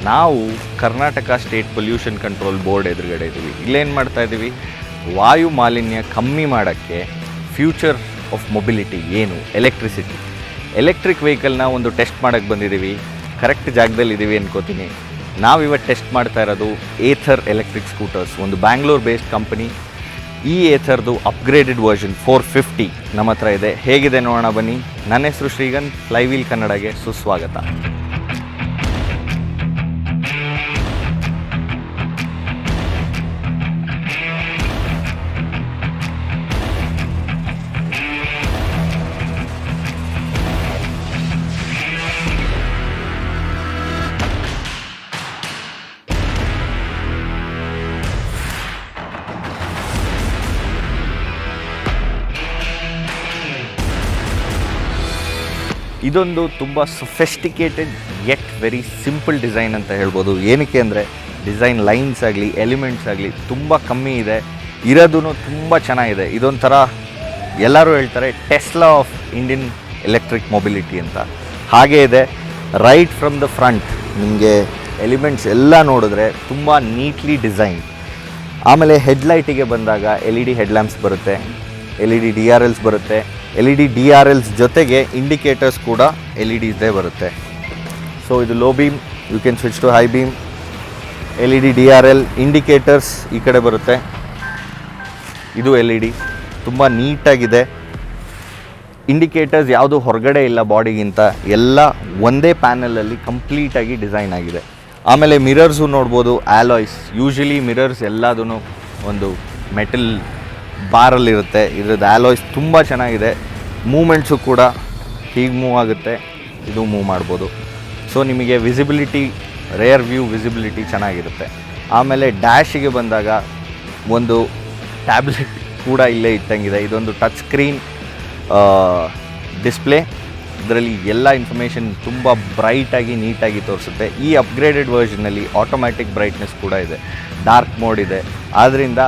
ನಾವು Karnataka state pollution control board ಎದುರುಗಡೆ ಇದ್ದೀವಿ. ಇಲ್ಲೇನು ಮಾಡ್ತಾ ಇದ್ದೀವಿ, ವಾಯು ಮಾಲಿನ್ಯ ಕಮ್ಮಿ ಮಾಡೋಕ್ಕೆ ಫ್ಯೂಚರ್ ಆಫ್ ಮೊಬಿಲಿಟಿ ಏನು, ಎಲೆಕ್ಟ್ರಿಕ್ ವೆಹಿಕಲ್ನ ಒಂದು ಟೆಸ್ಟ್ ಮಾಡೋಕ್ಕೆ ಬಂದಿದ್ದೀವಿ. ಕರೆಕ್ಟ್ ಜಾಗದಲ್ಲಿ ಇದ್ದೀವಿ ಅನ್ಕೋತೀನಿ. ನಾವಿವತ್ತು ಟೆಸ್ಟ್ ಮಾಡ್ತಾ ಇರೋದು ಏಥರ್ ಎಲೆಕ್ಟ್ರಿಕ್ ಸ್ಕೂಟರ್ಸ್, ಒಂದು ಬ್ಯಾಂಗ್ಳೂರ್ ಬೇಸ್ಡ್ ಕಂಪನಿ. ಈ ಏಥರ್ದು ಅಪ್ಗ್ರೇಡೆಡ್ ವರ್ಷನ್ 450 ನಮ್ಮ ಹತ್ರ ಇದೆ. ಹೇಗಿದೆ ನೋಡೋಣ ಬನ್ನಿ. ನನ್ನ ಹೆಸರು ಶ್ರೀಗಂಧ್, ಫ್ಲೈವೀಲ್ ಕನ್ನಡಗೆ ಸುಸ್ವಾಗತ. ಇದೊಂದು ತುಂಬ sophisticated yet very simple design ಅಂತ ಹೇಳ್ಬೋದು. ಏನಕ್ಕೆ ಅಂದರೆ ಡಿಸೈನ್ ಲೈನ್ಸ್ ಆಗಲಿ ಎಲಿಮೆಂಟ್ಸ್ ಆಗಲಿ ತುಂಬ ಕಮ್ಮಿ ಇದೆ, ಇರೋದೂ ತುಂಬ ಚೆನ್ನಾಗಿದೆ. ಇದೊಂಥರ ಎಲ್ಲರೂ ಹೇಳ್ತಾರೆ Tesla of Indian electric mobility ಅಂತ. ಹಾಗೇ ಇದೆ. ರೈಟ್ ಫ್ರಮ್ ದ ಫ್ರಂಟ್ ನಿಮಗೆ ಎಲಿಮೆಂಟ್ಸ್ ಎಲ್ಲ ನೋಡಿದ್ರೆ ತುಂಬ ನೀಟ್ಲಿ ಡಿಸೈನ್. ಆಮೇಲೆ ಹೆಡ್ಲೈಟಿಗೆ ಬಂದಾಗ LED ಹೆಡ್ಲ್ಯಾಂಪ್ಸ್ ಬರುತ್ತೆ, LED DRLs ಬರುತ್ತೆ. LED DRLs ಜೊತೆಗೆ ಇಂಡಿಕೇಟರ್ಸ್ ಕೂಡ LEDದೇ ಬರುತ್ತೆ. ಸೊ ಇದು low beam, you can switch to high beam. LED DRL indicators ಈ ಕಡೆ ಬರುತ್ತೆ. ಇದು LED ತುಂಬ ನೀಟಾಗಿದೆ. ಇಂಡಿಕೇಟರ್ಸ್ ಯಾವುದು ಹೊರಗಡೆ ಇಲ್ಲ ಬಾಡಿಗಿಂತ, ಎಲ್ಲ ಒಂದೇ ಪ್ಯಾನಲಲ್ಲಿ ಕಂಪ್ಲೀಟಾಗಿ ಡಿಸೈನ್ ಆಗಿದೆ. ಆಮೇಲೆ ಮಿರರ್ಸು ನೋಡ್ಬೋದು, ಆಲಾಯ್ಸ್. ಯೂಶಲಿ ಮಿರರ್ಸ್ ಎಲ್ಲದೂ ಒಂದು ಮೆಟಲ್ ಬಾರಲ್ಲಿರುತ್ತೆ. ಇದ್ರದ್ದು ಆಲಾಯ್ಸ್ ತುಂಬ ಚೆನ್ನಾಗಿದೆ. ಮೂಮೆಂಟ್ಸು ಕೂಡ ಹೀಗೆ ಮೂವ್ ಆಗುತ್ತೆ, ಇದು ಮೂವ್ ಮಾಡ್ಬೋದು. ಸೊ ನಿಮಗೆ ವಿಸಿಬಿಲಿಟಿ, ರೇರ್ ವ್ಯೂ ವಿಸಿಬಿಲಿಟಿ ಚೆನ್ನಾಗಿರುತ್ತೆ. ಆಮೇಲೆ ಡ್ಯಾಶಿಗೆ ಬಂದಾಗ ಒಂದು ಟ್ಯಾಬ್ಲೆಟ್ ಕೂಡ ಇಲ್ಲೇ ಇಟ್ಟಂಗಿದೆ. ಇದೊಂದು ಟಚ್ ಸ್ಕ್ರೀನ್ ಡಿಸ್ಪ್ಲೇ. ಇದರಲ್ಲಿ ಎಲ್ಲ ಇನ್ಫಾರ್ಮೇಷನ್ ತುಂಬ ಬ್ರೈಟಾಗಿ ನೀಟಾಗಿ ತೋರಿಸುತ್ತೆ. ಈ ಅಪ್ಗ್ರೇಡೆಡ್ ವರ್ಷನ್ನಲ್ಲಿ ಆಟೋಮ್ಯಾಟಿಕ್ ಬ್ರೈಟ್ನೆಸ್ ಕೂಡ ಇದೆ, ಡಾರ್ಕ್ ಮೋಡ್ ಇದೆ. ಆದ್ದರಿಂದ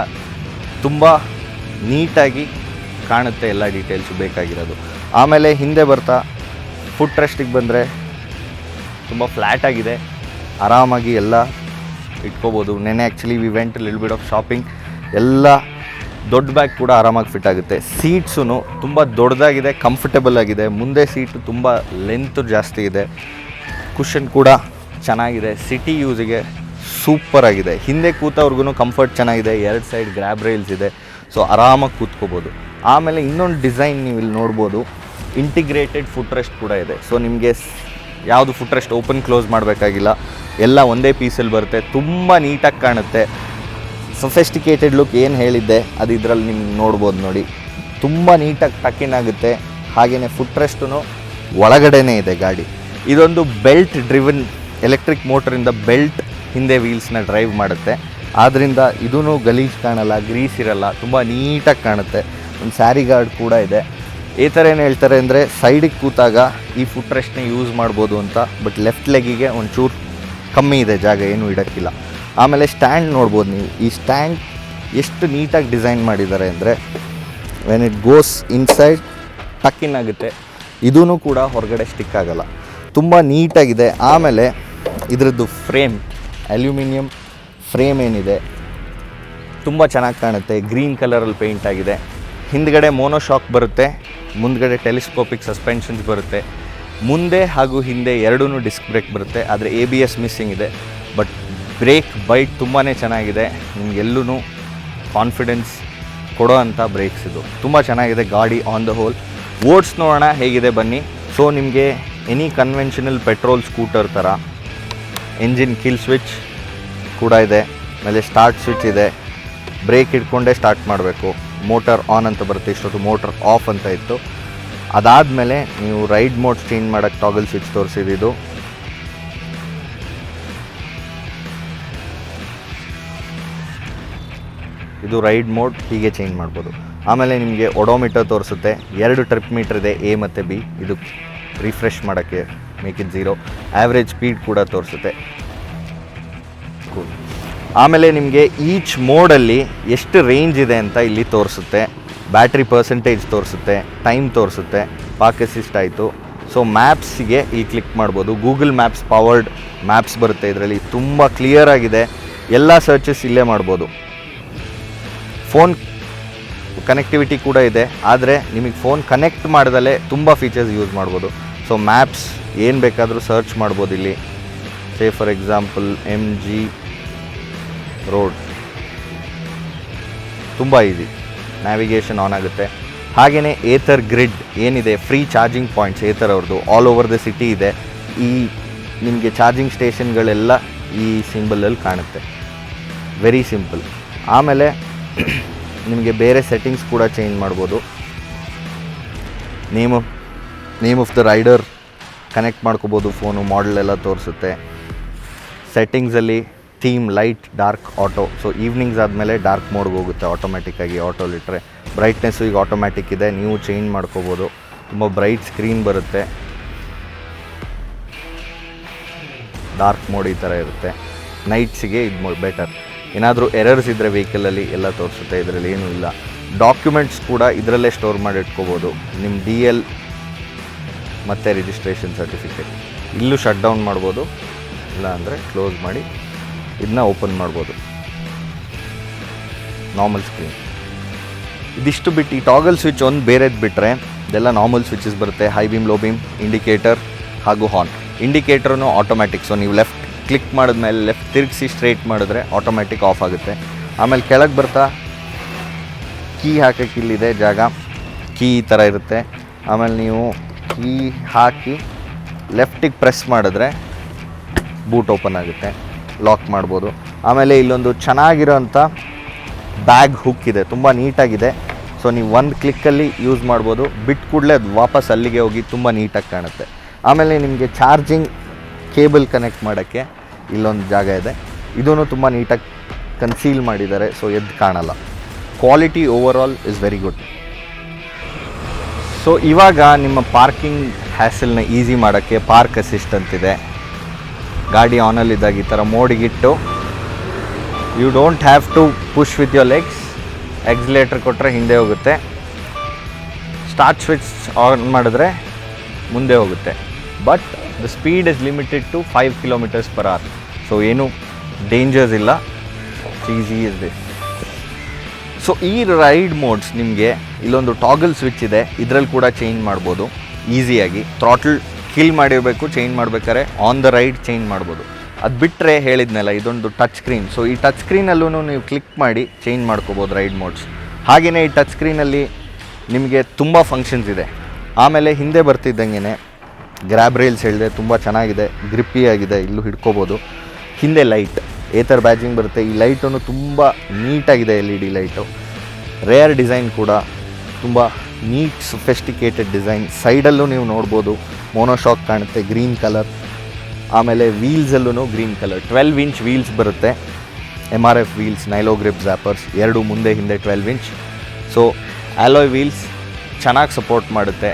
ತುಂಬ ನೀಟಾಗಿ ಕಾಣುತ್ತೆ ಎಲ್ಲ ಡೀಟೇಲ್ಸು ಬೇಕಾಗಿರೋದು. ಆಮೇಲೆ ಹಿಂದೆ ಬರ್ತಾ ಫುಟ್ ರೆಸ್ಟಿಗೆ ಬಂದರೆ ತುಂಬ ಫ್ಲ್ಯಾಟ್ ಆಗಿದೆ, ಆರಾಮಾಗಿ ಎಲ್ಲ ಇಟ್ಕೋಬೋದು. ನೆನೆ actually we went lil bit of shopping. ಎಲ್ಲ ದೊಡ್ಡ ಬ್ಯಾಗ್ ಕೂಡ ಆರಾಮಾಗಿ ಫಿಟ್ ಆಗುತ್ತೆ. ಸೀಟ್ಸು ತುಂಬ ದೊಡ್ಡದಾಗಿದೆ, ಕಂಫರ್ಟೇಬಲ್ ಆಗಿದೆ. ಮುಂದೆ ಸೀಟು ತುಂಬ ಲೆಂತ್ ಜಾಸ್ತಿ ಇದೆ. ಕುಷನ್ ಕೂಡ ಚೆನ್ನಾಗಿದೆ, ಸಿಟಿ ಯೂಸಿಗೆ ಸೂಪರ್ ಆಗಿದೆ. ಹಿಂದೆ ಕೂತವ್ರಿಗೂ ಕಂಫರ್ಟ್ ಚೆನ್ನಾಗಿದೆ. 2 ಸೈಡ್ ಗ್ರ್ಯಾಬ್ ರೈಲ್ಸ್ ಇದೆ, ಸೊ ಆರಾಮಾಗಿ ಕೂತ್ಕೋಬೋದು. ಆಮೇಲೆ ಇನ್ನೊಂದು ಡಿಸೈನ್ ನೀವು ಇಲ್ಲಿ ನೋಡ್ಬೋದು, ಇಂಟಿಗ್ರೇಟೆಡ್ ಫುಟ್ ರೆಸ್ಟ್ ಕೂಡ ಇದೆ. ಸೊ ನಿಮಗೆ ಯಾವುದು ಫುಟ್ ರೆಸ್ಟ್ ಓಪನ್ ಕ್ಲೋಸ್ ಮಾಡಬೇಕಾಗಿಲ್ಲ, ಎಲ್ಲ ಒಂದೇ ಪೀಸಲ್ಲಿ ಬರುತ್ತೆ. ತುಂಬ ನೀಟಾಗಿ ಕಾಣುತ್ತೆ. ಸೊಫೆಸ್ಟಿಕೇಟೆಡ್ ಲುಕ್ ಏನು ಹೇಳಿದ್ದೆ ಅದು ಇದರಲ್ಲಿ ನಿಮ್ಗೆ ನೋಡ್ಬೋದು ನೋಡಿ. ತುಂಬ ನೀಟಾಗಿ ಟಕಿನ್ ಆಗುತ್ತೆ. ಹಾಗೆಯೇ ಫುಟ್ ರೆಸ್ಟು ಒಳಗಡೆನೇ ಇದೆ ಗಾಡಿ. ಇದೊಂದು ಬೆಲ್ಟ್ ಡ್ರಿವನ್ ಎಲೆಕ್ಟ್ರಿಕ್ ಮೋಟರಿಂದ ಬೆಲ್ಟ್ ಹಿಂದೆ ವೀಲ್ಸ್ನ ಡ್ರೈವ್ ಮಾಡುತ್ತೆ. ಆದ್ದರಿಂದ ಇದೂ ಗಲೀಜು ಕಾಣಲ್ಲ, ಗ್ರೀಸ್ ಇರಲ್ಲ, ತುಂಬ ನೀಟಾಗಿ ಕಾಣುತ್ತೆ. ಒಂದು ಸ್ಯಾರಿ ಗಾರ್ಡ್ ಕೂಡ ಇದೆ. ಈ ಥರ ಏನು ಹೇಳ್ತಾರೆ ಅಂದರೆ ಸೈಡಿಗೆ ಕೂತಾಗ ಈ ಫುಟ್ ರೆಸ್ಟ್ನ ಯೂಸ್ ಮಾಡ್ಬೋದು ಅಂತ. ಬಟ್ ಲೆಫ್ಟ್ ಲೆಗ್ಗಿಗೆ ಒಂಚೂರು ಕಮ್ಮಿ ಇದೆ ಜಾಗ, ಏನೂ ಇಡೋಕ್ಕಿಲ್ಲ. ಆಮೇಲೆ ಸ್ಟ್ಯಾಂಡ್ ನೋಡ್ಬೋದು ನೀವು. ಈ ಸ್ಟ್ಯಾಂಡ್ ಎಷ್ಟು ನೀಟಾಗಿ ಡಿಸೈನ್ ಮಾಡಿದ್ದಾರೆ ಅಂದರೆ ವೆನ್ ಇಟ್ ಗೋಸ್ ಇನ್ಸೈಡ್ ಟಕ್ಕಿನ್ ಆಗುತ್ತೆ. ಇದೂ ಕೂಡ ಹೊರಗಡೆ ಸ್ಟಿಕ್ ಆಗೋಲ್ಲ, ತುಂಬ ನೀಟಾಗಿದೆ. ಆಮೇಲೆ ಇದರದ್ದು ಫ್ರೇಮ್, ಅಲ್ಯೂಮಿನಿಯಂ ಫ್ರೇಮ್ ಏನಿದೆ ತುಂಬ ಚೆನ್ನಾಗಿ ಕಾಣುತ್ತೆ. ಗ್ರೀನ್ ಕಲರಲ್ಲಿ ಪೇಂಟ್ ಆಗಿದೆ. ಹಿಂದ್ಗಡೆ ಮೋನೋಶಾಕ್ ಬರುತ್ತೆ, ಮುಂದ್ಗಡೆ ಟೆಲಿಸ್ಕೋಪಿಕ್ ಸಸ್ಪೆನ್ಷನ್ಸ್ ಬರುತ್ತೆ. ಮುಂದೆ ಹಾಗೂ ಹಿಂದೆ ಎರಡೂ ಡಿಸ್ಕ್ ಬ್ರೇಕ್ ಬರುತ್ತೆ. ಆದರೆ ABS ಮಿಸ್ಸಿಂಗ್ ಇದೆ. ಬಟ್ ಬ್ರೇಕ್ ಬೈಟ್ ತುಂಬಾ ಚೆನ್ನಾಗಿದೆ. ನಿಮಗೆಲ್ಲೂ ಕಾನ್ಫಿಡೆನ್ಸ್ ಕೊಡೋ ಅಂಥ ಬ್ರೇಕ್ಸ್ ಇದು. ತುಂಬ ಚೆನ್ನಾಗಿದೆ ಗಾಡಿ ಆನ್ ದ ಹೋಲ್. ಓಡ್ಸ್ ನೋಡೋಣ ಹೇಗಿದೆ ಬನ್ನಿ. ಸೊ ನಿಮಗೆ ಎನಿ ಕನ್ವೆನ್ಷನಲ್ ಪೆಟ್ರೋಲ್ ಸ್ಕೂಟರ್ ಥರ ಎಂಜಿನ್ ಕಿಲ್ ಸ್ವಿಚ್ ಕೂಡ ಇದೆ. ಆಮೇಲೆ ಸ್ಟಾರ್ಟ್ ಸ್ವಿಚ್ ಇದೆ, ಬ್ರೇಕ್ ಹಿಡ್ಕೊಂಡೇ ಸ್ಟಾರ್ಟ್ ಮಾಡಬೇಕು. ಮೋಟರ್ ಆನ್ ಅಂತ ಬರುತ್ತೆ, ಇಷ್ಟೊತ್ತು ಮೋಟರ್ ಆಫ್ ಅಂತ ಇತ್ತು. ಅದಾದಮೇಲೆ ನೀವು ರೈಡ್ ಮೋಡ್ ಚೇಂಜ್ ಮಾಡೋಕ್ಕೆ ಟಾಗಲ್ ಸ್ವಿಚ್ ತೋರಿಸಿದ್ದು. ಇದು ರೈಡ್ ಮೋಡ್, ಹೀಗೆ ಚೇಂಜ್ ಮಾಡ್ಬೋದು. ಆಮೇಲೆ ನಿಮಗೆ ಒಡೋಮೀಟರ್ ತೋರಿಸುತ್ತೆ. 2 ಟ್ರಿಪ್ ಮೀಟರ್ ಇದೆ, A ಮತ್ತು B. ಇದು ರಿಫ್ರೆಶ್ ಮಾಡೋಕ್ಕೆ ಮೇಕ್ ಇಟ್ 0. ಆ್ಯಾವ್ರೇಜ್ ಸ್ಪೀಡ್ ಕೂಡ ತೋರಿಸುತ್ತೆ. ಆಮೇಲೆ ನಿಮಗೆ ಈಚ್ ಮೋಡಲ್ಲಿ ಎಷ್ಟು ರೇಂಜ್ ಇದೆ ಅಂತ ಇಲ್ಲಿ ತೋರಿಸುತ್ತೆ. ಬ್ಯಾಟ್ರಿ ಪರ್ಸೆಂಟೇಜ್ ತೋರಿಸುತ್ತೆ, ಟೈಮ್ ತೋರಿಸುತ್ತೆ, ಪಾರ್ಕ್ ಅಸಿಸ್ಟ್ ಆಯಿತು. ಸೊ ಮ್ಯಾಪ್ಸಿಗೆ ಇಲ್ಲಿ ಕ್ಲಿಕ್ ಮಾಡ್ಬೋದು. ಗೂಗಲ್ ಮ್ಯಾಪ್ಸ್ ಪವರ್ಡ್ ಮ್ಯಾಪ್ಸ್ ಬರುತ್ತೆ ಇದರಲ್ಲಿ, ತುಂಬ ಕ್ಲಿಯರ್ ಆಗಿದೆ. ಎಲ್ಲ ಸರ್ಚಸ್ ಇಲ್ಲೇ ಮಾಡ್ಬೋದು. ಫೋನ್ ಕನೆಕ್ಟಿವಿಟಿ ಕೂಡ ಇದೆ, ಆದರೆ ನಿಮಗೆ ಫೋನ್ ಕನೆಕ್ಟ್ ಮಾಡ್ದಲೇ ತುಂಬ ಫೀಚರ್ಸ್ ಯೂಸ್ ಮಾಡ್ಬೋದು. ಸೊ ಮ್ಯಾಪ್ಸ್ ಏನು ಬೇಕಾದರೂ ಸರ್ಚ್ ಮಾಡ್ಬೋದು ಇಲ್ಲಿ. Say for example MG road, ತುಂಬ ಈಸಿ, ನ್ಯಾವಿಗೇಷನ್ ಆನ್ ಆಗುತ್ತೆ. ಹಾಗೆಯೇ ಏಥರ್ ಗ್ರಿಡ್ ಏನಿದೆ, ಫ್ರೀ ಚಾರ್ಜಿಂಗ್ ಪಾಯಿಂಟ್ಸ್ ಏಥರ್ ಅವ್ರದ್ದು ಆಲ್ ಓವರ್ ದ ಸಿಟಿ ಇದೆ. ಈ ನಿಮಗೆ ಚಾರ್ಜಿಂಗ್ ಸ್ಟೇಷನ್ಗಳೆಲ್ಲ ಈ ಸಿಂಬಲಲ್ಲಿ ಕಾಣುತ್ತೆ. Very simple. ಆಮೇಲೆ ನಿಮಗೆ ಬೇರೆ ಸೆಟ್ಟಿಂಗ್ಸ್ ಕೂಡ ಚೇಂಜ್ ಮಾಡ್ಬೋದು. Name of the rider connect ಮಾಡ್ಕೋಬೋದು, ಫೋನು ಮಾಡೆಲ್ ಎಲ್ಲ ತೋರಿಸುತ್ತೆ. ಸೆಟ್ಟಿಂಗ್ಸಲ್ಲಿ theme light dark auto, so evenings ಆದಮೇಲೆ ಡಾರ್ಕ್ ಮೋಡ್ಗೆ ಹೋಗುತ್ತೆ ಆಟೋಮ್ಯಾಟಿಕ್ಕಾಗಿ. ಆಟೋಲಿಟ್ರೆ ಬ್ರೈಟ್ನೆಸ್ಸು ಈಗ ಆಟೋಮ್ಯಾಟಿಕ್ ಇದೆ, ನೀವು ಚೇಂಜ್ ಮಾಡ್ಕೋಬೋದು. ತುಂಬ ಬ್ರೈಟ್ ಸ್ಕ್ರೀನ್ ಬರುತ್ತೆ. ಡಾರ್ಕ್ ಮೋಡ್ ಈ ಥರ ಇರುತ್ತೆ. ನೈಟ್ಸಿಗೆ ಇದು ಬೆಟರ್. ಏನಾದರೂ ಎರರ್ಸ್ ಇದ್ದರೆ ವೆಹಿಕಲಲ್ಲಿ ಎಲ್ಲ ತೋರಿಸುತ್ತೆ, ಇದರಲ್ಲಿ ಏನೂ ಇಲ್ಲ. ಡಾಕ್ಯುಮೆಂಟ್ಸ್ ಕೂಡ ಇದರಲ್ಲೇ ಸ್ಟೋರ್ ಮಾಡಿ ಇಟ್ಕೋಬೋದು. ನಿಮ್ಮ DL ಮತ್ತು ರಿಜಿಸ್ಟ್ರೇಷನ್ ಸರ್ಟಿಫಿಕೇಟ್ ಇಲ್ಲೂ ಶಟ್ ಡೌನ್ ಮಾಡ್ಬೋದು, ಇಲ್ಲ ಅಂದರೆ ಕ್ಲೋಸ್ ಮಾಡಿ ಇದನ್ನ ಓಪನ್ ಮಾಡ್ಬೋದು. ನಾರ್ಮಲ್ ಸ್ಕ್ರೀನ್ ಇದಿಷ್ಟು ಬಿಟ್ಟು ಈ ಟಾಗಲ್ ಸ್ವಿಚ್ ಒಂದು ಬೇರೆದು ಬಿಟ್ಟರೆ ಇದೆಲ್ಲ ನಾರ್ಮಲ್ ಸ್ವಿಚಸ್ ಬರುತ್ತೆ. High beam, low beam, indicator ಹಾಗೂ ಹಾರ್ನ್. ಇಂಡಿಕೇಟರ್ನು ಆಟೋಮ್ಯಾಟಿಕ್. ಸೊ ನೀವು ಲೆಫ್ಟ್ ಕ್ಲಿಕ್ ಮಾಡಿದ್ಮೇಲೆ ಲೆಫ್ಟ್ ತಿರುಗಿಸಿ ಸ್ಟ್ರೈಟ್ ಮಾಡಿದ್ರೆ ಆಟೋಮ್ಯಾಟಿಕ್ ಆಫ್ ಆಗುತ್ತೆ. ಆಮೇಲೆ ಕೆಳಗೆ ಬರ್ತಾ ಕೀ ಹಾಕೋಕ್ಕೆ ಇಲ್ಲಿದೆ ಜಾಗ, ಕೀ ಈ ಥರ ಇರುತ್ತೆ. ಆಮೇಲೆ ನೀವು ಕೀ ಹಾಕಿ ಲೆಫ್ಟಿಗೆ ಪ್ರೆಸ್ ಮಾಡಿದ್ರೆ ಬೂಟ್ ಓಪನ್ ಆಗುತ್ತೆ, ಲಾಕ್ ಮಾಡ್ಬೋದು. ಆಮೇಲೆ ಇಲ್ಲೊಂದು ಚೆನ್ನಾಗಿರೋಂಥ ಬ್ಯಾಗ್ ಹುಕ್ ಇದೆ, ತುಂಬ ನೀಟಾಗಿದೆ. ಸೊ ನೀವು ಒಂದು ಕ್ಲಿಕ್ಕಲ್ಲಿ ಯೂಸ್ ಮಾಡ್ಬೋದು, ಬಿಟ್ಟು ಕೂಡಲೇ ಅದು ವಾಪಸ್ ಅಲ್ಲಿಗೆ ಹೋಗಿ ತುಂಬ ನೀಟಾಗಿ ಕಾಣುತ್ತೆ. ಆಮೇಲೆ ನಿಮಗೆ ಚಾರ್ಜಿಂಗ್ ಕೇಬಲ್ ಕನೆಕ್ಟ್ ಮಾಡೋಕ್ಕೆ ಇಲ್ಲೊಂದು ಜಾಗ ಇದೆ, ಇದೂ ತುಂಬ ನೀಟಾಗಿ ಕನ್ಸೀಲ್ ಮಾಡಿದ್ದಾರೆ, ಸೊ ಎದ್ದು ಕಾಣಲ್ಲ. Quality over all is very good. So ಇವಾಗ ನಿಮ್ಮ ಪಾರ್ಕಿಂಗ್ ಹ್ಯಾಸಲ್ನ ಈಸಿ ಮಾಡೋಕ್ಕೆ ಪಾರ್ಕ್ ಅಸಿಸ್ಟೆಂಟ್ ಇದೆ. ಗಾಡಿ ಆನಲ್ಲಿದ್ದಾಗ ಈ ಥರ ಮೋಡಿಗಿಟ್ಟು you don't have to push with your legs. Accelerator ಕೊಟ್ಟರೆ ಹಿಂದೆ ಹೋಗುತ್ತೆ, ಸ್ಟಾರ್ಟ್ ಸ್ವಿಚ್ ಆನ್ ಮಾಡಿದ್ರೆ ಮುಂದೆ ಹೋಗುತ್ತೆ. But the speed is limited to 5 km/h. So ಏನು ಡೇಂಜರ್ಸ್ ಇಲ್ಲ, ಈಸಿ ಇಸ್ ದಿಸ್. ಸೊ ಈ ರೈಡ್ ಮೋಡ್ಸ್ ನಿಮಗೆ ಇಲ್ಲೊಂದು ಟಾಗಲ್ ಸ್ವಿಚ್ ಇದೆ, ಇದರಲ್ಲಿ ಕೂಡ ಚೇಂಜ್ ಮಾಡ್ಬೋದು ಈಸಿಯಾಗಿ. ಥ್ರಾಟಲ್ ಕಿಲ್ ಮಾಡಿರಬೇಕು, ಚೇಂಜ್ ಮಾಡ್ಬೇಕಾದ್ರೆ ಆನ್ ದ ರೈಡ್ ಚೇಂಜ್ ಮಾಡ್ಬೋದು. ಅದು ಬಿಟ್ಟರೆ ಹೇಳಿದ್ನಲ್ಲ ಇದೊಂದು ಟಚ್ ಸ್ಕ್ರೀನ್. ಸೊ ಈ ಟಚ್ ಸ್ಕ್ರೀನಲ್ಲೂ ನೀವು ಕ್ಲಿಕ್ ಮಾಡಿ ಚೇಂಜ್ ಮಾಡ್ಕೋಬೋದು ರೈಡ್ ಮೋಡ್ಸ್. ಹಾಗೆಯೇ ಈ ಟಚ್ ಸ್ಕ್ರೀನಲ್ಲಿ ನಿಮಗೆ ತುಂಬ ಫಂಕ್ಷನ್ಸ್ ಇದೆ. ಆಮೇಲೆ ಹಿಂದೆ ಬರ್ತಿದ್ದಂಗೆ ಗ್ರ್ಯಾಬ್ ರೈಲ್ಸ್ ಹೇಳಿದೆ, ತುಂಬ ಚೆನ್ನಾಗಿದೆ, ಗ್ರಿಪ್ಪಿ ಆಗಿದೆ, ಇಲ್ಲೂ ಹಿಡ್ಕೋಬೋದು. ಹಿಂದೆ ಲೈಟ್ ಏಥರ್ ಬ್ಯಾಜಿಂಗ್ ಬರುತ್ತೆ. ಈ ಲೈಟನ್ನು ತುಂಬ ನೀಟಾಗಿದೆ, LED ಲೈಟು. ರೇರ್ ಡಿಸೈನ್ ಕೂಡ ತುಂಬ ನೀಟ್ ಸೊಫೆಸ್ಟಿಕೇಟೆಡ್ ಡಿಸೈನ್. ಸೈಡಲ್ಲೂ ನೀವು ನೋಡ್ಬೋದು ಮೋನೋಶಾಕ್ ಕಾಣುತ್ತೆ, ಗ್ರೀನ್ ಕಲರ್. ಆಮೇಲೆ ವೀಲ್ಸಲ್ಲೂ ಗ್ರೀನ್ ಕಲರ್. 12 ಇಂಚ್ ವೀಲ್ಸ್ ಬರುತ್ತೆ, MRF ವೀಲ್ಸ್, ನೈಲೋ ಗ್ರಿಪ್ ಜ್ಯಾಪರ್ಸ್, ಎರಡು ಮುಂದೆ ಹಿಂದೆ 12 ಇಂಚ್. ಸೊ ಆಲೋಯ್ ವೀಲ್ಸ್ ಚೆನ್ನಾಗಿ ಸಪೋರ್ಟ್ ಮಾಡುತ್ತೆ.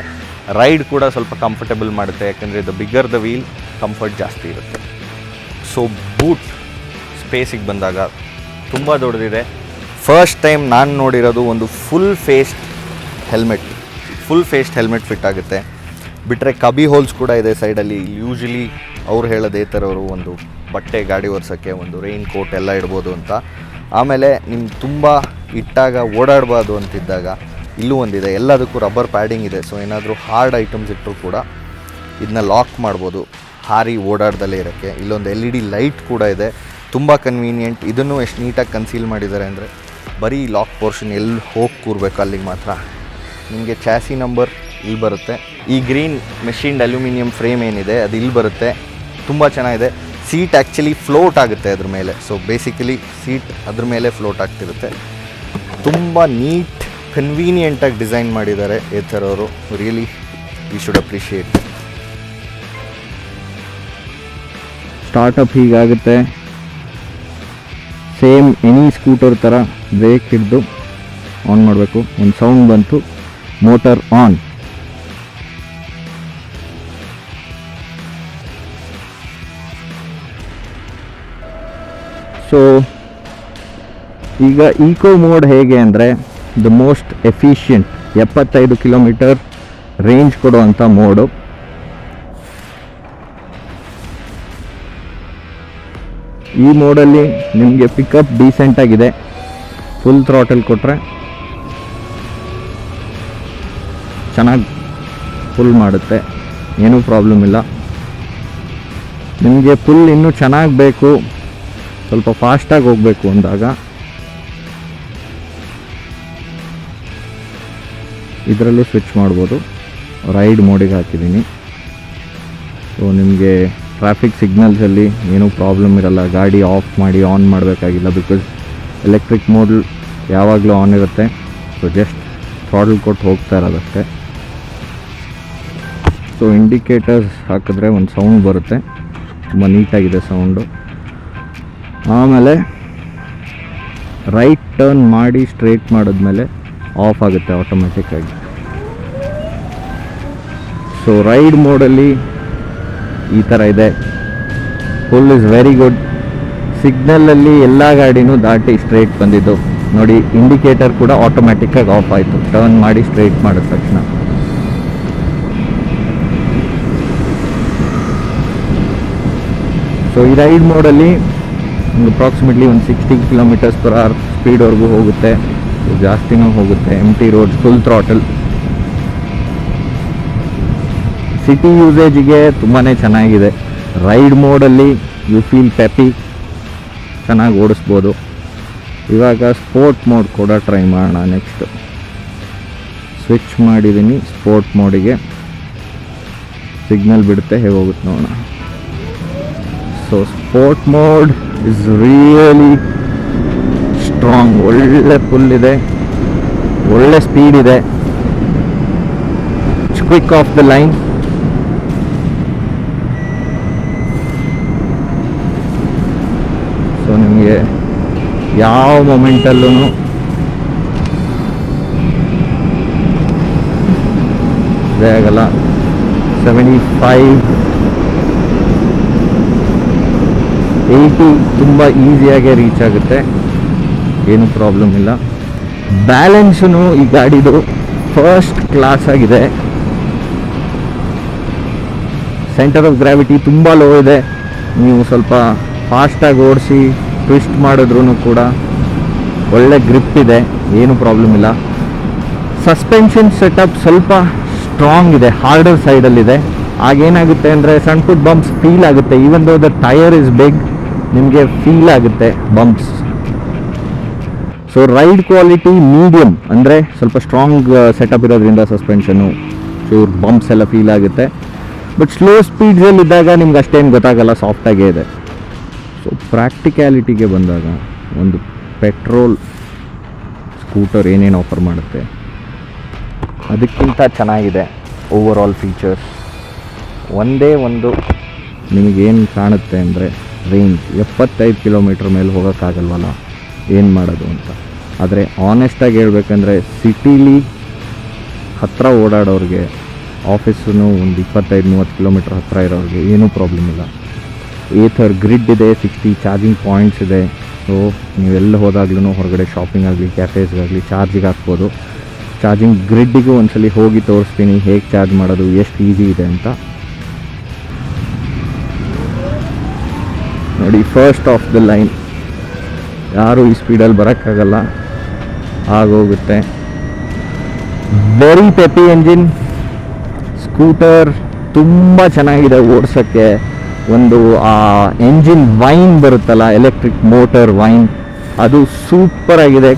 ರೈಡ್ ಕೂಡ ಸ್ವಲ್ಪ ಕಂಫರ್ಟಬಲ್ ಮಾಡುತ್ತೆ, ಯಾಕಂದರೆ the bigger the wheel comfort ಜಾಸ್ತಿ ಇರುತ್ತೆ. ಸೊ ಬೂಟ್ ಸ್ಪೇಸಿಗೆ ಬಂದಾಗ ತುಂಬ ದೊಡ್ಡದಿದೆ. ಫಸ್ಟ್ ಟೈಮ್ ನಾನು ನೋಡಿರೋದು ಒಂದು ಫುಲ್ ಫೇಸ್ಡ್ ಹೆಲ್ಮೆಟ್ ಫಿಟ್ ಆಗುತ್ತೆ. ಬಿಟ್ಟರೆ ಕಬಿ ಹೋಲ್ಸ್ ಕೂಡ ಇದೆ ಸೈಡಲ್ಲಿ. ಯೂಶಲಿ ಅವ್ರು ಹೇಳೋದೇ ಥರವರು ಒಂದು ಬಟ್ಟೆ ಗಾಡಿ ಒರೆಸೋಕ್ಕೆ, ಒಂದು ರೈನ್ ಕೋಟ್ ಎಲ್ಲ ಇಡ್ಬೋದು ಅಂತ. ಆಮೇಲೆ ನಿಮ್ಗೆ ತುಂಬ ಇಟ್ಟಾಗ ಓಡಾಡಬಾರ್ದು ಅಂತಿದ್ದಾಗ ಇಲ್ಲೂ ಒಂದಿದೆ, ಎಲ್ಲದಕ್ಕೂ ರಬ್ಬರ್ ಪ್ಯಾಡಿಂಗ್ ಇದೆ. ಸೊ ಏನಾದರೂ ಹಾರ್ಡ್ ಐಟಮ್ಸ್ ಇಟ್ಟರು ಕೂಡ ಇದನ್ನ ಲಾಕ್ ಮಾಡ್ಬೋದು, ಹಾರಿ ಓಡಾಡ್ದಲ್ಲೇ ಇರೋಕ್ಕೆ. ಇಲ್ಲೊಂದು LED ಲೈಟ್ ಕೂಡ ಇದೆ, ತುಂಬ ಕನ್ವೀನಿಯೆಂಟ್. ಇದನ್ನು ಎಷ್ಟು ನೀಟಾಗಿ ಕನ್ಸೀಲ್ ಮಾಡಿದ್ದಾರೆ ಅಂದರೆ ಬರೀ ಲಾಕ್ ಪೋರ್ಷನ್ ಎಲ್ಲಿ ಹೋಗಿ ಕೂರಬೇಕು ಅಲ್ಲಿಗೆ ಮಾತ್ರ. ನಿಮಗೆ ಚಾಸಿ ನಂಬರ್ ಇಲ್ಲಿ ಬರುತ್ತೆ. ಈ ಗ್ರೀನ್ ಮೆಷಿನ್ಡ್ ಅಲ್ಯೂಮಿನಿಯಂ ಫ್ರೇಮ್ ಏನಿದೆ ಅದು ಇಲ್ಲಿ ಬರುತ್ತೆ, ತುಂಬ ಚೆನ್ನಾಗಿದೆ. ಸೀಟ್ ಆ್ಯಕ್ಚುಲಿ ಫ್ಲೋಟ್ ಆಗುತ್ತೆ ಅದ್ರ ಮೇಲೆ. ಸೊ ಬೇಸಿಕಲಿ ಸೀಟ್ ಅದ್ರ ಮೇಲೆ ಫ್ಲೋಟ್ ಆಗ್ತಿರುತ್ತೆ. ತುಂಬ ನೀಟ್ ಕನ್ವೀನಿಯೆಂಟಾಗಿ ಡಿಸೈನ್ ಮಾಡಿದ್ದಾರೆ ಏಥರ್ ಅವರು. Really we should appreciate. Startup ಹೀಗಾಗುತ್ತೆ, ಸೇಮ್ ಎನಿ ಸ್ಕೂಟರ್ ಥರ ಬ್ರೇಕ್ ಹಿಡಿದು ಆನ್ ಮಾಡಬೇಕು. ಒಂದು ಸೌಂಡ್ ಬಂತು, ಮೋಟರ್ ಆನ್. ಸೊ ಈಗ ಈಕೋ ಮೋಡ್ ಹೇಗೆ ಅಂದರೆ the most efficient 75 km range ಕೊಡುವಂಥ ಮೋಡು. ಈ ಮೋಡಲ್ಲಿ ನಿಮಗೆ ಪಿಕಪ್ ಡೀಸೆಂಟಾಗಿದೆ. ಫುಲ್ ಥ್ರಾಟಲ್ ಕೊಟ್ಟರೆ ಚೆನ್ನಾಗಿ ಫುಲ್ ಮಾಡುತ್ತೆ, ಏನೂ ಪ್ರಾಬ್ಲಮ್ ಇಲ್ಲ. ನಿಮಗೆ ಫುಲ್ ಇನ್ನೂ ಚೆನ್ನಾಗಿ ಬೇಕು, ಸ್ವಲ್ಪ ಫಾಸ್ಟಾಗಿ ಹೋಗಬೇಕು ಅಂದಾಗ ಇದರಲ್ಲೂ ಸ್ವಿಚ್ ಮಾಡ್ಬೋದು. ರೈಡ್ ಮೋಡಿಗೆ ಹಾಕಿದ್ದೀನಿ. ಸೊ ನಿಮಗೆ ಟ್ರಾಫಿಕ್ ಸಿಗ್ನಲ್ಸಲ್ಲಿ ಏನೂ ಪ್ರಾಬ್ಲಮ್ ಇರಲ್ಲ, ಗಾಡಿ ಆಫ್ ಮಾಡಿ ಆನ್ ಮಾಡಬೇಕಾಗಿಲ್ಲ. ಬಿಕಾಸ್ ಎಲೆಕ್ಟ್ರಿಕ್ ಮೋಡ್ ಯಾವಾಗಲೂ ಆನ್ ಇರುತ್ತೆ. ಸೊ ಜಸ್ಟ್ ಥ್ರಾಟಲ್ ಕೊಟ್ಟು ಹೋಗ್ತಾ ಇರೋದಷ್ಟೇ. ಸೊ ಇಂಡಿಕೇಟರ್ಸ್ ಹಾಕಿದ್ರೆ ಒಂದು ಸೌಂಡ್ ಬರುತ್ತೆ, ತುಂಬ ನೀಟಾಗಿದೆ ಸೌಂಡು. ಆಮೇಲೆ ರೈಟ್ ಟರ್ನ್ ಮಾಡಿ ಸ್ಟ್ರೇಟ್ ಮಾಡಿದ್ಮೇಲೆ ಆಫ್ ಆಗುತ್ತೆ ಆಟೋಮೆಟಿಕ್ಕಾಗಿ. ಸೊ ರೈಡ್ ಮೋಡಲ್ಲಿ ಈ ಥರ ಇದೆ. Full is very good. ಸಿಗ್ನಲಲ್ಲಿ ಎಲ್ಲ ಗಾಡಿನೂ ದಾಟಿ ಸ್ಟ್ರೇಟ್ ಬಂದಿದ್ದು ನೋಡಿ. ಇಂಡಿಕೇಟರ್ ಕೂಡ ಆಟೋಮ್ಯಾಟಿಕ್ಕಾಗಿ ಆಫ್ ಆಯಿತು ಟರ್ನ್ ಮಾಡಿ ಸ್ಟ್ರೇಟ್ ಮಾಡಿದ ತಕ್ಷಣ. ಸೊ ಈ ರೈಡ್ ಮೋಡಲ್ಲಿ ಒಂದು ಅಪ್ರಾಕ್ಸಿಮೇಟ್ಲಿ ಒಂದು 60 km/h ಸ್ಪೀಡ್ವರೆಗೂ ಹೋಗುತ್ತೆ, ಜಾಸ್ತಿನೂ ಹೋಗುತ್ತೆ. ಎಂಟಿ ರೋಡ್, ಫುಲ್ ಥ್ರಾಟಲ್. ಸಿಟಿ ಯೂಸೇಜಿಗೆ ತುಂಬಾ ಚೆನ್ನಾಗಿದೆ. ರೈಡ್ ಮೋಡಲ್ಲಿ ಯು ಫೀಲ್ ಪೆಪಿ, ಚೆನ್ನಾಗಿ ಓಡಿಸ್ಬೋದು. ಇವಾಗ ಸ್ಪೋರ್ಟ್ ಮೋಡ್ ಕೂಡ ಟ್ರೈ ಮಾಡೋಣ. ನೆಕ್ಸ್ಟ್ ಸ್ವಿಚ್ ಮಾಡಿದ್ದೀನಿ ಸ್ಪೋರ್ಟ್ ಮೋಡಿಗೆ. ಸಿಗ್ನಲ್ ಬಿಡುತ್ತೆ, ಹೇಗೆ ಹೋಗುತ್ತೆ ನೋಡೋಣ. So sport mode is really strong. ಒಳ್ಳೆ ಫುಲ್ ಇದೆ, ಒಳ್ಳೆ ಸ್ಪೀಡ್ ಇದೆ. Quick of the line. So ನಿಮಗೆ ಯಾವ ಮೊಮೆಂಟಲ್ಲೂ ಇದೇ ಆಗಲ್ಲ. 75, 80 ತುಂಬ ಈಸಿಯಾಗೆ ರೀಚ್ ಆಗುತ್ತೆ, ಏನು ಪ್ರಾಬ್ಲಮ್ ಇಲ್ಲ. ಬ್ಯಾಲೆನ್ಸೂ ಈ ಗಾಡಿದು ಫಸ್ಟ್ ಕ್ಲಾಸ್ ಆಗಿದೆ. ಸೆಂಟರ್ ಆಫ್ ಗ್ರಾವಿಟಿ ತುಂಬ ಲೋ ಇದೆ. ನೀವು ಸ್ವಲ್ಪ ಫಾಸ್ಟಾಗಿ ಓಡಿಸಿ ಟ್ವಿಸ್ಟ್ ಮಾಡಿದ್ರೂ ಕೂಡ ಒಳ್ಳೆ ಗ್ರಿಪ್ ಇದೆ, ಏನು ಪ್ರಾಬ್ಲಮ್ ಇಲ್ಲ. ಸಸ್ಪೆನ್ಷನ್ ಸೆಟಪ್ ಸ್ವಲ್ಪ ಸ್ಟ್ರಾಂಗ್ ಇದೆ, ಹಾರ್ಡರ್ ಸೈಡಲ್ಲಿದೆ. ಆಗೇನಾಗುತ್ತೆ ಅಂದರೆ ಸಣ್ಣ ಪುಟ್ಟ ಬಂಪ್ಸ್ ಫೀಲ್ ಆಗುತ್ತೆ. Even though the tyre is big, ನಿಮಗೆ ಫೀಲ್ ಆಗುತ್ತೆ bumps. So ride quality medium, ಅಂದರೆ ಸ್ವಲ್ಪ ಸ್ಟ್ರಾಂಗ್ ಸೆಟಪ್ ಇರೋದ್ರಿಂದ ಸಸ್ಪೆನ್ಷನು ಚೂರು ಬಂಪ್ಸ್ ಎಲ್ಲ ಫೀಲ್ ಆಗುತ್ತೆ. ಬಟ್ ಸ್ಲೋ ಸ್ಪೀಡ್ಸಲ್ಲಿದ್ದಾಗ ನಿಮ್ಗೆ ಅಷ್ಟೇನು ಗೊತ್ತಾಗಲ್ಲ, ಸಾಫ್ಟಾಗೇ ಇದೆ. ಸೊ ಪ್ರಾಕ್ಟಿಕ್ಯಾಲಿಟಿಗೆ ಬಂದಾಗ ಒಂದು ಪೆಟ್ರೋಲ್ ಸ್ಕೂಟರ್ ಏನೇನು ಆಫರ್ ಮಾಡುತ್ತೆ ಅದಕ್ಕಿಂತ ಚೆನ್ನಾಗಿದೆ ಓವರ್ ಆಲ್ ಫೀಚರ್ಸ್. ಒಂದೇ ಒಂದು ನಿಮಗೇನು ಕಾಣುತ್ತೆ ಅಂದರೆ ರೇಂಜ್ 75 km ಮೇಲೆ ಹೋಗೋಕ್ಕಾಗಲ್ವಲ್ಲ, ಏನು ಮಾಡೋದು ಅಂತ. ಆದರೆ ಆನೆಸ್ಟಾಗಿ ಹೇಳ್ಬೇಕಂದ್ರೆ ಸಿಟೀಲಿ ಹತ್ತಿರ ಓಡಾಡೋರಿಗೆ, ಆಫೀಸೂ ಒಂದು 25-30 km ಹತ್ತಿರ ಇರೋರಿಗೆ ಏನೂ ಪ್ರಾಬ್ಲಮ್ ಇಲ್ಲ. ಏಥರ್ ಗ್ರಿಡ್ ಇದೆ, 60 ಚಾರ್ಜಿಂಗ್ ಪಾಯಿಂಟ್ಸ್ ಇದೆ. ಸೊ ನೀವೆಲ್ಲ ಹೋದಾಗ್ಲೂ ಹೊರಗಡೆ ಶಾಪಿಂಗ್ ಆಗಲಿ ಕ್ಯಾಫೇಸ್ಗಾಗಲಿ ಚಾರ್ಜಿಗೆ ಹಾಕ್ಬೋದು. ಚಾರ್ಜಿಂಗ್ ಗ್ರಿಡ್ಡಿಗೂ ಒಂದ್ಸಲಿ ಹೋಗಿ ತೋರಿಸ್ತೀನಿ ಹೇಗೆ ಚಾರ್ಜ್ ಮಾಡೋದು, ಎಷ್ಟು ಈಸಿ ಇದೆ ಅಂತ. ನೋಡಿ, ಫಸ್ಟ್ ಆಫ್ ದ ಲೈನ್. ಯಾರೂ ಈ ಸ್ಪೀಡಲ್ಲಿ ಬರೋಕ್ಕಾಗಲ್ಲ, ಆಗೋಗುತ್ತೆ. ವೆರಿ ಪೆಪಿ ಎಂಜಿನ್ ಸ್ಕೂಟರ್, ತುಂಬ ಚೆನ್ನಾಗಿದೆ ಓಡಿಸೋಕ್ಕೆ. ಒಂದು ಆ ಎಂಜಿನ್ ವೈನ್ ಬರುತ್ತಲ್ಲ, ಎಲೆಕ್ಟ್ರಿಕ್ ಮೋಟರ್ ವೈನ್, ಅದು ಸೂಪರಾಗಿದೆ.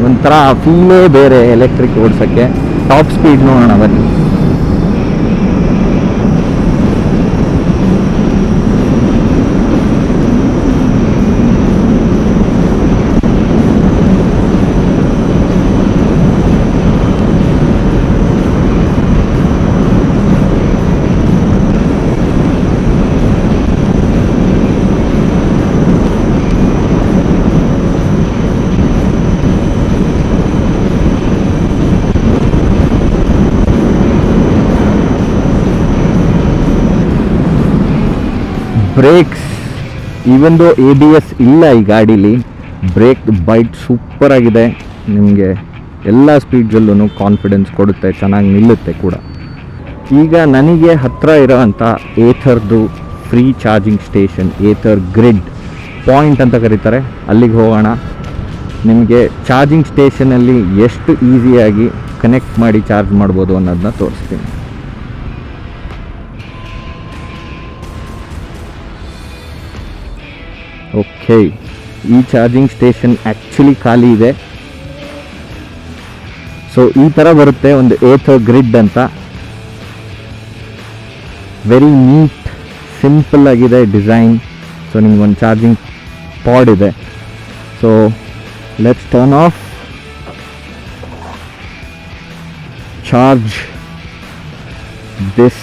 ಒಂಥರ ಫೀಲೇ ಬೇರೆ ಎಲೆಕ್ಟ್ರಿಕ್ ಓಡಿಸೋಕ್ಕೆ. ಟಾಪ್ ಸ್ಪೀಡ್ ನೋಡೋಣ ಬನ್ನಿ. ಬ್ರೇಕ್ಸ್, ಈವನ್ ದೋ ABS ಇಲ್ಲ ಈ ಗಾಡೀಲಿ, ಬ್ರೇಕ್ ಬೈಟ್ ಸೂಪರ್ ಆಗಿದೆ. ನಿಮಗೆ ಎಲ್ಲ ಸ್ಪೀಡ್ಸಲ್ಲೂ ಕಾನ್ಫಿಡೆನ್ಸ್ ಕೊಡುತ್ತೆ, ಚೆನ್ನಾಗಿ ನಿಲ್ಲುತ್ತೆ ಕೂಡ. ಈಗ ನನಗೆ ಹತ್ತಿರ ಇರೋವಂಥ ಏಥರ್ದು free charging station, Ather grid point ಅಂತ ಕರೀತಾರೆ. ಅಲ್ಲಿಗೆ ಹೋಗೋಣ. ನಿಮಗೆ ಚಾರ್ಜಿಂಗ್ ಸ್ಟೇಷನಲ್ಲಿ ಎಷ್ಟು ಈಸಿಯಾಗಿ ಕನೆಕ್ಟ್ ಮಾಡಿ ಚಾರ್ಜ್ ಮಾಡ್ಬೋದು ಅನ್ನೋದನ್ನ ತೋರಿಸ್ತೀನಿ. ಓಕೆ, ಈ ಚಾರ್ಜಿಂಗ್ ಸ್ಟೇಷನ್ ಆ್ಯಕ್ಚುಲಿ ಖಾಲಿ ಇದೆ. ಸೊ ಈ ಥರ ಬರುತ್ತೆ ಒಂದು ಏಥರ್ ಗ್ರಿಡ್ ಅಂತ. ವೆರಿ ನೀಟ್, ಸಿಂಪಲ್ ಆಗಿದೆ ಡಿಸೈನ್. ಸೊ ನಿಮ್ಗೊಂದು ಚಾರ್ಜಿಂಗ್ ಪಾಡ್ ಇದೆ. So let's turn off, charge this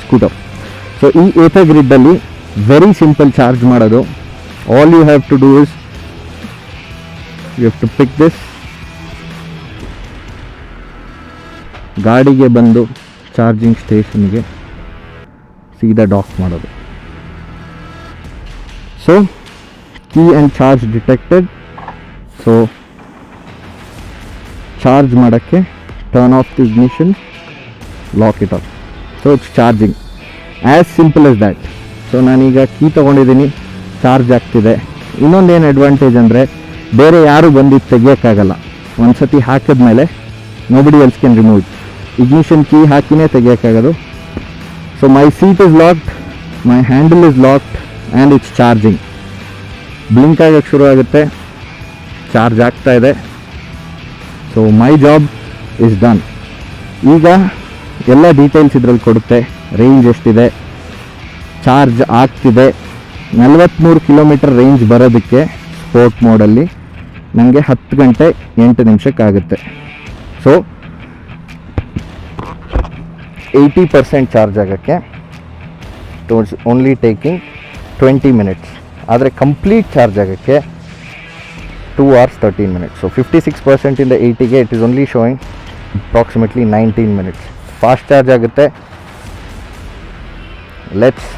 scooter. So ಈ ಏಥರ್ ಗ್ರಿಡ್ಡಲ್ಲಿ ವೆರಿ ಸಿಂಪಲ್ ಚಾರ್ಜ್ ಮಾಡೋದು. All you have to do is you have to pick this, ಗಾಡಿಗೆ ಬಂದು charging ಸ್ಟೇಷನ್ಗೆ ಸೀದಾ ಡಾಕ್ ಮಾಡೋದು. So key and charge detected. So charge ಮಾಡೋಕ್ಕೆ turn off the ignition, lock it off. So it's charging, as simple S that. So ನಾನೀಗ key ತೊಗೊಂಡಿದ್ದೀನಿ, charge ಆಗ್ತಿದೆ. ಇನ್ನೊಂದೇನು ಅಡ್ವಾಂಟೇಜ್ ಅಂದರೆ ಬೇರೆ ಯಾರು ಬಂದಿದ್ದು ತೆಗಿಯೋಕ್ಕಾಗಲ್ಲ. ಒಂದು ಸತಿ ಹಾಕಿದ್ಮೇಲೆ nobody else can remove it. Ignition key ಹಾಕಿನೇ ತೆಗಿಯೋಕ್ಕಾಗೋದು. So my seat is locked, my handle is locked and it's charging. Blink ಆಗೋಕ್ಕೆ ಶುರು ಆಗುತ್ತೆ, ಚಾರ್ಜ್ ಆಗ್ತಾ ಇದೆ. So my job is done. ಈಗ ಎಲ್ಲ ಡೀಟೇಲ್ಸ್ ಇದರಲ್ಲಿ ಕೊಡುತ್ತೆ. ರೇಂಜ್ ಎಷ್ಟಿದೆ, ಚಾರ್ಜ್ ಆಗ್ತಿದೆ. 43 ಕಿಲೋಮೀಟರ್ ರೇಂಜ್ ಬರೋದಕ್ಕೆ ಸ್ಪೋರ್ಟ್ ಮೋಡಲ್ಲಿ ನನಗೆ 10 ಗಂಟೆ 8 ನಿಮಿಷಕ್ಕಾಗುತ್ತೆ. ಸೊ 80% ಚಾರ್ಜ್ ಆಗೋಕ್ಕೆ ಟುವರ್ಡ್ಸ್ ಓನ್ಲಿ ಟೇಕಿಂಗ್ 20 ಮಿನಿಟ್ಸ್. ಆದರೆ ಕಂಪ್ಲೀಟ್ ಚಾರ್ಜ್ ಆಗೋಕ್ಕೆ 2 hours 13 minutes. ಸೊ 56% ಇಂದ 80ಗೆ it is only showing approximately 19 minutes. Fast charge ಆಗುತ್ತೆ. ಲೆಟ್ಸ್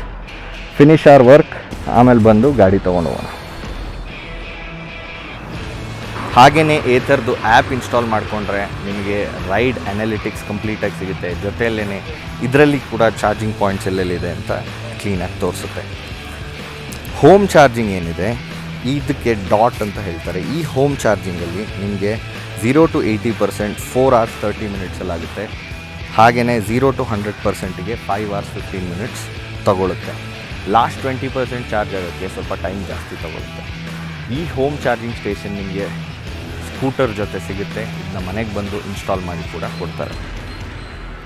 ಫಿನಿಶ್ ಅವರ್ ವರ್ಕ್, ಆಮೇಲೆ ಬಂದು ಗಾಡಿ ತೊಗೊಂಡು ಹೋಗೋಣ. ಹಾಗೆಯೇ ಏಥರ್ದು ಆ್ಯಪ್ ಇನ್ಸ್ಟಾಲ್ ಮಾಡಿಕೊಂಡ್ರೆ ನಿಮಗೆ ರೈಡ್ ಅನಾಲಿಟಿಕ್ಸ್ ಕಂಪ್ಲೀಟಾಗಿ ಸಿಗುತ್ತೆ. ಜೊತೆಯಲ್ಲೇ ಇದರಲ್ಲಿ ಕೂಡ ಚಾರ್ಜಿಂಗ್ ಪಾಯಿಂಟ್ಸ್ ಎಲ್ಲೆಲ್ಲಿದೆ ಅಂತ ಕ್ಲೀನಾಗಿ ತೋರಿಸುತ್ತೆ. ಹೋಮ್ ಚಾರ್ಜಿಂಗ್ ಏನಿದೆ ಇದಕ್ಕೆ ಡಾಟ್ ಅಂತ ಹೇಳ್ತಾರೆ. ಈ ಹೋಮ್ ಚಾರ್ಜಿಂಗಲ್ಲಿ ನಿಮಗೆ 0 to 80% 4 hours 30 minutesಲ್ಲಾಗುತ್ತೆ. ಹಾಗೆಯೇ 0 to 100%ಗೆ 5 hours 15 minutes ತಗೊಳುತ್ತೆ. ಲಾಸ್ಟ್ 20% ಚಾರ್ಜ್ ಆಗೋಕ್ಕೆ ಸ್ವಲ್ಪ ಟೈಮ್ ಜಾಸ್ತಿ ತಗೊಳುತ್ತೆ. ಈ ಹೋಮ್ ಚಾರ್ಜಿಂಗ್ ಸ್ಟೇಷನ್ ನಿಮಗೆ ಸ್ಕೂಟರ್ ಜೊತೆ ಸಿಗುತ್ತೆ. ಇದನ್ನ ಮನೆಗೆ ಬಂದು ಇನ್ಸ್ಟಾಲ್ ಮಾಡಿ ಕೂಡ ಕೊಡ್ತಾರೆ.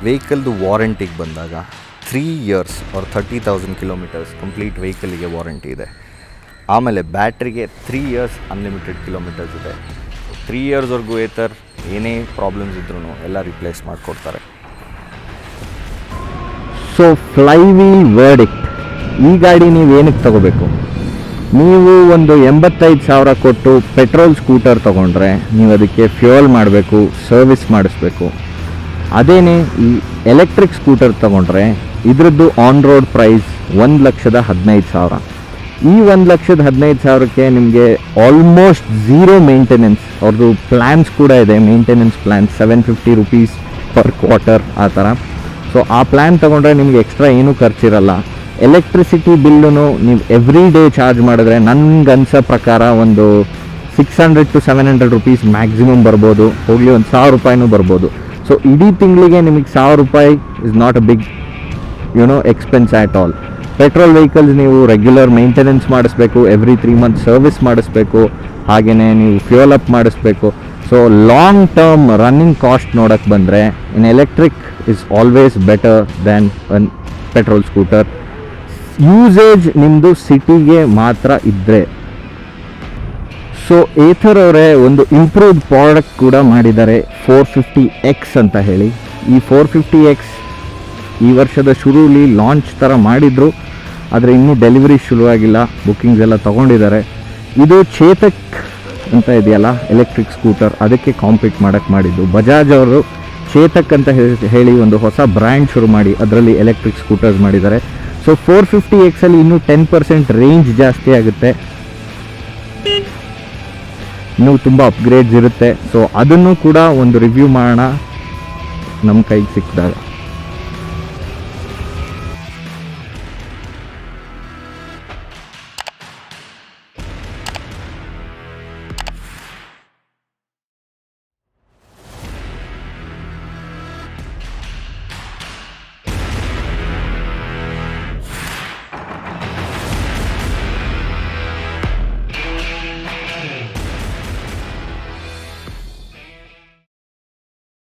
ವೆಹಿಕಲ್ದು ವಾರಂಟಿಗೆ ಬಂದಾಗ 3 years or 30,000 kilometers ಕಂಪ್ಲೀಟ್ ವೆಹಿಕಲಿಗೆ ವಾರಂಟಿ ಇದೆ. ಆಮೇಲೆ ಬ್ಯಾಟ್ರಿಗೆ 3 years ಅನ್ಲಿಮಿಟೆಡ್ ಕಿಲೋಮೀಟರ್ಸ್ ಇದೆ. 3 yearsವರೆಗೂ ಏಥರ್ ಏನೇ ಪ್ರಾಬ್ಲಮ್ಸ್ ಇದ್ರೂ ಎಲ್ಲ ರಿಪ್ಲೇಸ್ ಮಾಡಿಕೊಡ್ತಾರೆ. So Flywheel verdict. ಈ ಗಾಡಿ ನೀವು ಏನಕ್ಕೆ ತಗೋಬೇಕು? ನೀವು ಒಂದು 85,000 ಕೊಟ್ಟು ಪೆಟ್ರೋಲ್ ಸ್ಕೂಟರ್ ತೊಗೊಂಡ್ರೆ ನೀವು ಅದಕ್ಕೆ ಫ್ಯೂಯಲ್ ಮಾಡಬೇಕು, ಸರ್ವಿಸ್ ಮಾಡಿಸ್ಬೇಕು. ಅದೇನೇ ಈ ಎಲೆಕ್ಟ್ರಿಕ್ ಸ್ಕೂಟರ್ ತೊಗೊಂಡ್ರೆ ಇದರದ್ದು ಆನ್ ರೋಡ್ ಪ್ರೈಸ್ 1,15,000. ಈ 1,15,000ಕ್ಕೆ ನಿಮಗೆ ಆಲ್ಮೋಸ್ಟ್ ಝೀರೋ ಮೇಂಟೆನೆನ್ಸ್. ಅವ್ರದ್ದು ಪ್ಲ್ಯಾನ್ಸ್ ಕೂಡ ಇದೆ, maintenance plan $750 rupees per quarter ಆ ಥರ. ಸೊ ಆ ಪ್ಲ್ಯಾನ್ ತೊಗೊಂಡ್ರೆ ನಿಮಗೆ ಎಕ್ಸ್ಟ್ರಾ ಏನೂ ಖರ್ಚಿರಲ್ಲ. ಎಲೆಕ್ಟ್ರಿಸಿಟಿ ಬಿಲ್ಲು ನೀವು ಎವ್ರಿ ಡೇ ಚಾರ್ಜ್ ಮಾಡಿದ್ರೆ ನನಗನ್ಸೋ ಪ್ರಕಾರ ಒಂದು 600 to 700 rupees ಮ್ಯಾಕ್ಸಿಮಮ್ ಬರ್ಬೋದು. ಹೋಗಲಿ ಒಂದು $1,000 ಬರ್ಬೋದು. ಸೊ ಇಡೀ ತಿಂಗಳಿಗೆ ನಿಮಗೆ $1,000 is not a big expense at all. Petrol vehicles ನೀವು ರೆಗ್ಯುಲರ್ ಮೇಂಟೆನೆನ್ಸ್ ಮಾಡಿಸ್ಬೇಕು, ಎವ್ರಿ 3 months ಸರ್ವಿಸ್ ಮಾಡಿಸ್ಬೇಕು, ಹಾಗೆಯೇ ನೀವು ಫ್ಯೂಯಲ್ ಅಪ್ ಮಾಡಿಸ್ಬೇಕು. So long term running cost ನೋಡೋಕ್ಕೆ ಬಂದರೆ in electric is always better than on petrol scooter. Usage ನಿಮ್ಮದು ಸಿಟಿಗೆ ಮಾತ್ರ ಇದ್ದರೆ. ಸೊ ಏಥರ್ ಅವರೇ ಒಂದು ಇಂಪ್ರೂವ್ಡ್ ಪ್ರಾಡಕ್ಟ್ ಕೂಡ ಮಾಡಿದ್ದಾರೆ, 450X ಅಂತ ಹೇಳಿ. ಈ 450X ಈ ವರ್ಷದ ಶುರುಲಿ ಲಾಂಚ್ ಥರ ಮಾಡಿದರು, ಆದರೆ ಇನ್ನೂ ಡೆಲಿವರಿ ಶುರುವಾಗಿಲ್ಲ. ಬುಕ್ಕಿಂಗ್ಸ್ ಎಲ್ಲ ತೊಗೊಂಡಿದ್ದಾರೆ. ಇದು ಚೇತಕ್ ಅಂತ ಇದೆಯಲ್ಲ ಎಲೆಕ್ಟ್ರಿಕ್ ಸ್ಕೂಟರ್, ಅದಕ್ಕೆ ಕಾಂಪೀಟ್ ಮಾಡೋಕ್ಕೆ ಮಾಡಿದ್ದು. ಬಜಾಜ್ ಅವರು ಚೇತಕ್ ಅಂತ ಹೇಳಿ ಒಂದು ಹೊಸ ಬ್ರ್ಯಾಂಡ್ ಶುರು ಮಾಡಿ ಅದರಲ್ಲಿ ಎಲೆಕ್ಟ್ರಿಕ್ ಸ್ಕೂಟರ್ಸ್ ಮಾಡಿದ್ದಾರೆ. ಸೊ 450Xಲ್ಲಿ ಇನ್ನೂ 10% ರೇಂಜ್ ಜಾಸ್ತಿ ಆಗುತ್ತೆ, ಇನ್ನೂ ತುಂಬ ಅಪ್ಗ್ರೇಡ್ಸ್ ಇರುತ್ತೆ. ಸೊ ಅದನ್ನು ಕೂಡ ಒಂದು ರಿವ್ಯೂ ಮಾಡೋಣ ನಮ್ಮ ಕೈಗೆ ಸಿಕ್ಕಿದಾಗ.